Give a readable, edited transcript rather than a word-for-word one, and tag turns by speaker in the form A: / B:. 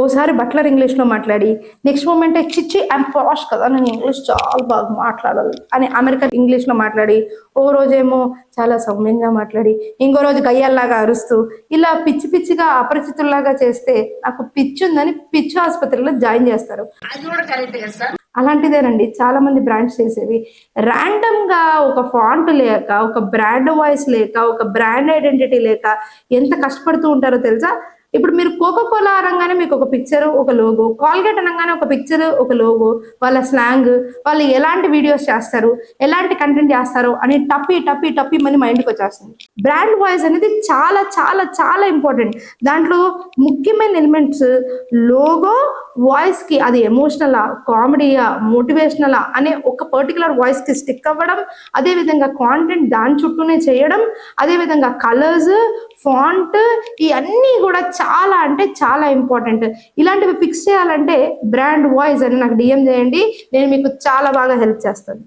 A: ఓసారి బట్లర్ ఇంగ్లీష్లో మాట్లాడి నెక్స్ట్ మూమెంట్ చిచ్చి ఐమ్ పాష్ కదా, నేను ఇంగ్లీష్ చాలా బాగా మాట్లాడాలి అని అమెరికన్ ఇంగ్లీష్లో మాట్లాడి, ఓ రోజేమో చాలా సౌమ్యంగా మాట్లాడి, ఇంకో రోజు గయ్యాల్లాగా అరుస్తూ, ఇలా పిచ్చి పిచ్చిగా అపరిచితుల్లాగా చేస్తే నాకు పిచ్చి ఉందని పిచ్చి ఆసుపత్రిలో జాయిన్ చేస్తారు. అలాంటిదేనండి చాలా మంది బ్రాండ్స్ చేసేవి. ర్యాండమ్ గా ఒక ఫాంట్ లేక, ఒక బ్రాండ్ వాయిస్ లేక, ఒక బ్రాండ్ ఐడెంటిటీ లేక ఎంత కష్టపడుతూ ఉంటారో తెలుసా? ఇప్పుడు మీరు కోకో కోలా అనగానే మీకు ఒక పిక్చర్, ఒక లోగో, కాల్గేట్ అనగానే ఒక పిక్చర్, ఒక లోగో, వాళ్ళ స్లాంగ్, వాళ్ళు ఎలాంటి వీడియోస్ చేస్తారు, ఎలాంటి కంటెంట్ చేస్తారు అని టప్పి టప్పి టప్పి మన మైండ్కి వచ్చేస్తుంది. బ్రాండ్ వాయిస్ అనేది చాలా చాలా చాలా ఇంపార్టెంట్. దాంట్లో ముఖ్యమైన ఎలిమెంట్స్ లోగో, వాయిస్ కి అది ఎమోషనలా, కామెడీయా, మోటివేషనలా అనే ఒక పర్టికులర్ వాయిస్ కి స్టిక్ అవ్వడం, అదే విధంగా కాంటెంట్ దాని చుట్టూనే చేయడం, అదే విధంగా కలర్స్, ఫాంట్, ఇవన్నీ కూడా చాలా అంటే చాలా ఇంపార్టెంట్. ఇలాంటివి ఫిక్స్ చేయాలంటే బ్రాండ్ వాయిస్ అని నాకు డిఎం చేయండి, నేను మీకు చాలా బాగా హెల్ప్ చేస్తాను.